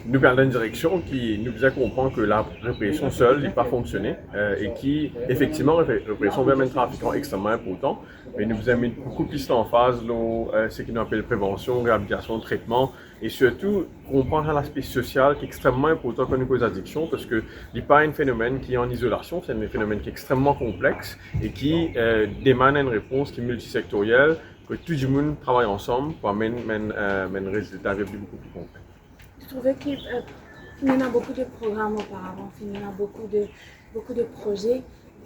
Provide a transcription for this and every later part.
nous perdons une direction qui nous faisait comprendre que la répression seule n'est pas fonctionné et qui, effectivement, la répression vers un trafiquant extrêmement important, mais nous avons mis beaucoup plus en phase ce qu'on appelle prévention, réhabilitation, traitement et surtout comprendre l'aspect social qui est extrêmement important quand nous cause addiction parce que ce n'est pas un phénomène qui est en isolation, c'est un phénomène qui est extrêmement complexe et qui demande une réponse qui est multisectorielle, que tout le monde travaille ensemble pour amener un résultat beaucoup plus concret. Je trouvais qu'il y en a beaucoup de programmes auparavant, il y en a beaucoup de projets,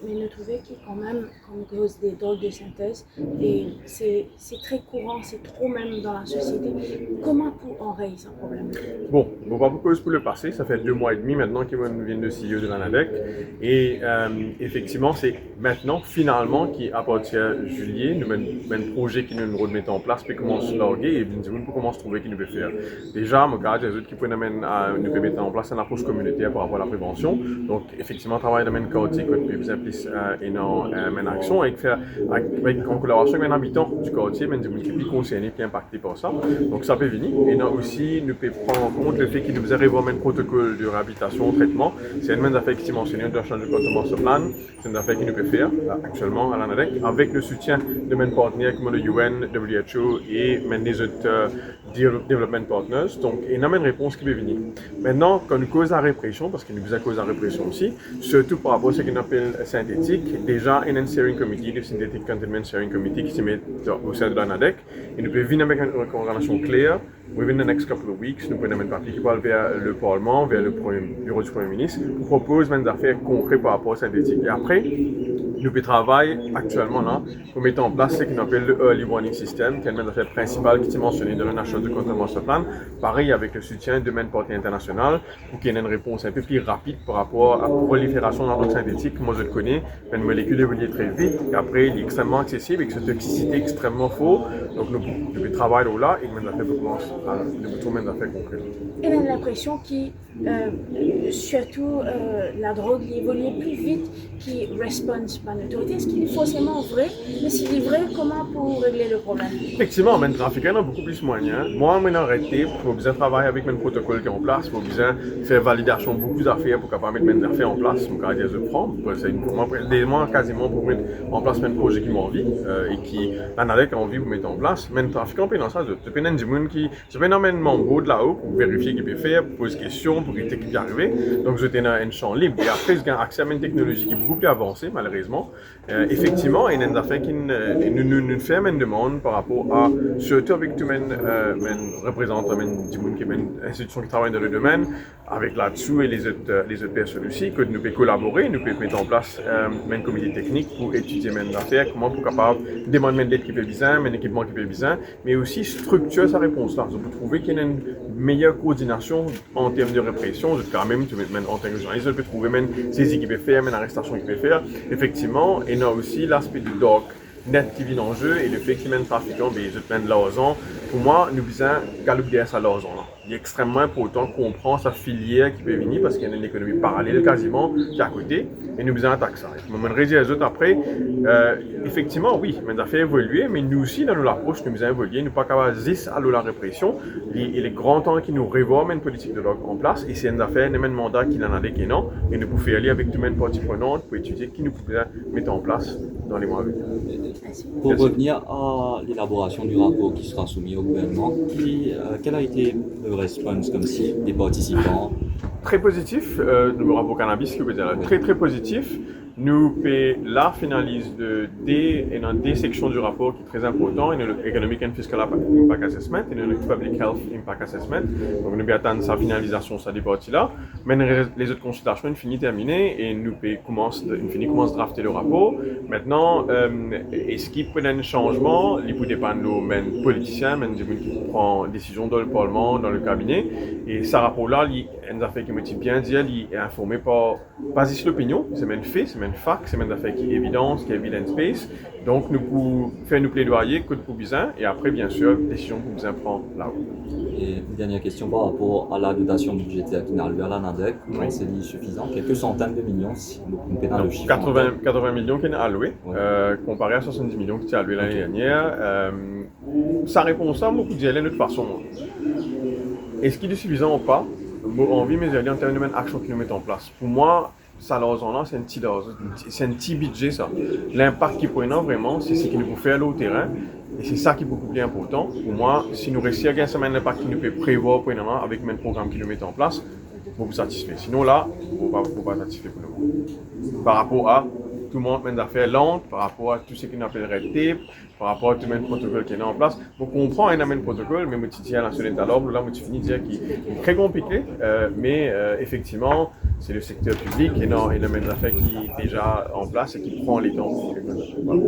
mais je trouvais qu'il quand même, comme cause des drogues de synthèse, et c'est très courant, c'est trop même dans la société. Comment pour enrayer ce problème? Bon, on va pas beaucoup cause pour le passé, ça fait 2 mois et demi maintenant qu'ils viennent de CEO de l'ANADEC, et effectivement, c'est maintenant, finalement, qu'à partir de juillet, nous avons un projet qui nous remet en place, puis commence à larguer, et nous peut commencer à trouver qu'il nous peut faire. Déjà, je regarde les autres qui peuvent nous mettre en place une approche communautaire par rapport à la prévention, donc effectivement, travailler dans le quartier, que nous plus une action en collaboration avec un habitant du quartier, mais des gens qui sont concernés et impactés par ça. Donc ça peut venir. Et là aussi, nous pouvons prendre en compte le fait qu'il nous arrive un protocole de réhabilitation, traitement. C'est une affaire qui est mentionnée dans le champ de comportement ce plan. C'est une affaire qui nous peut faire actuellement à l'ANADEC avec le soutien de mes partenaires comme le UN, WHO et même des autres development partners. Donc, il y a une réponse qui peut venir. Maintenant, quand nous cause la répression, parce qu'il nous a cause la répression aussi, surtout par rapport à ce qu'on appelle synthétique, déjà, il y a un steering committee, le Synthetic Containment Steering Committee qui se met au sein de l'ANADEC, et nous pouvons venir avec une recommandation claire. Within the next couple of weeks, nous pouvons mettre partie qui parle vers le Parlement, vers le bureau du Premier ministre, pour proposer des affaires concrètes par rapport à synthétique. Et après, nous travaillons actuellement là pour mettre en place ce qu'on appelle le Early Warning System, qui est une des affaires principales qui est mentionnée dans le National de Containment Plan. Pareil avec le soutien de main partie internationale pour qu'il y ait une réponse un peu plus rapide par rapport à la prolifération de la drogue synthétique. Moi, je le connais, une molécule évolue très vite et après, il est extrêmement accessible avec cette toxicité extrêmement forte. Donc, nous travaillons là et nous avons commencé à trouver des affaires concrètes. Et j'ai l'impression que surtout la drogue évolue plus vite qui répond par l'autorité. Est-ce qu'il est forcément vrai? Mais s'il est vrai, comment pour régler le problème? Effectivement, les trafiquants ont beaucoup plus moyens. Moi, je arrêté pour bien travailler avec mes protocoles qui sont en place, pour bien faire validation de beaucoup d'affaires pour capable mettre mes affaires en place. Donc, quand je prends, c'est des mois quasiment pour mettre en place mes projets qui m'ont envie et qui l'ANADEC a envie de mettre en place. Mais les trafiquants, dans ça, c'est pas des gens qui, c'est pas énormément beau de là-haut pour vérifier qu'il peut faire, pour poser des questions, pour éviter qu'il peut y arriver. Donc, j'étais dans un champ libre. Et après, j'ai accès à une technologie qui est beaucoup plus avancée, malheureusement. Effectivement, il y a des affaires qui nous font une demande par rapport à, surtout avec tous mes représentants, mes institutions qui travaillent dans le domaine, avec là-dessous et les autres personnes aussi, que nous pouvons collaborer, nous pouvons mettre en place un comité technique pour étudier mes affaires, comment pour capable demander l'aide qui peut besoin, un équipement qui peut besoin, mais aussi structurer sa réponse-là. Vous trouvez qu'il y a une meilleure coordination en termes de répression, quand même, en tant que journaliste, je peux trouver même saisie qui peut faire, même arrestation qui peut faire. Effectivement, et il y a aussi l'aspect du doc net qui vient en jeu et le fait qu'ils mènent trafiquants, ils mènent l'argent. Pour moi, nous devons galoper à l'argent. Il est extrêmement important qu'on comprenne sa filière qui peut venir parce qu'il y a une économie parallèle quasiment qui est à côté et nous devons attaquer ça. Je me réduire les autres après. Effectivement, oui, mais ça fait évoluer, mais nous aussi, dans notre approche, nous devons évoluer. Nous ne sommes pas capables de à la répression. Il est grand temps qu'ils nous revoient une politique de drogue en place et c'est une affaire, un mandat qui en a des qui non, et nous pouvons aller avec toutes les parties prenantes pour étudier qui nous pouvons mettre en place dans les mois à venir. Pour revenir à l'élaboration du rapport qui sera soumis au gouvernement, quelle a été le response comme si des participants? Très positif, le rapport cannabis, qui veut dire très très positif. Nous payons la finalise dans des sections du rapport qui est très important, il y a le Economic and Fiscal Impact Assessment, il y a le Public Health Impact Assessment. Donc nous attendons sa finalisation, ça des parties-là. Mais les autres consultations, une finie terminée et nous commence à drafter le rapport. Maintenant, est-ce qu'il peut y avoir un changement? Il peut dépendre de nos politiciens, des gens qui prennent des décisions dans le Parlement, dans le cabinet. Et ce rapport-là, il y a une affaire qui me dit bien dire, il est informé pas sur l'opinion, c'est même fait, c'est même fact, c'est même affaire qui est évidence, qui est evidence-based. Donc, nous pouvons faire nos plaidoyers que pour besoin et après, bien sûr, décision pour besoin prendre là-haut. Et une dernière question par rapport à la dotation budgétaire qui n'a allouée à l'ANADEC. Oui. C'est suffisant, quelques centaines de millions, si vous pouvez dans le chiffre. 80 millions qui sont alloués, comparé à 70 millions qui étaient alloués l'année dernière. Ça répond ça, beaucoup d'y aller de toute façon. Est-ce qu'il est suffisant ou pas? envie, mais j'allais en termes d'action qu'ils nous mettent en place. Pour moi, ça, là, c'est un petit budget, ça. L'impact qu'ils prennent vraiment, c'est ce qu'ils nous faire au terrain. Et c'est ça qui est beaucoup plus important. Pour moi, si nous réussissons à gagner ce l'impact qu'ils nous peut prévoir avec le programme qu'ils nous mettent en place, vous vous satisfait. Sinon, là, vous ne pas satisfait pour le moment. Par rapport à tout le monde met des affaires lentes, par rapport à tout ce qu'on appelle red tape, par rapport à tout le protocole qui est en place. Donc, on comprend un protocole, mais je dis à la semaine à l'ordre, là, je finis de dire qu'il est très compliqué, mais effectivement, c'est le secteur public et non, il y a des affaires qui est déjà en place et qui prend les temps. Voilà.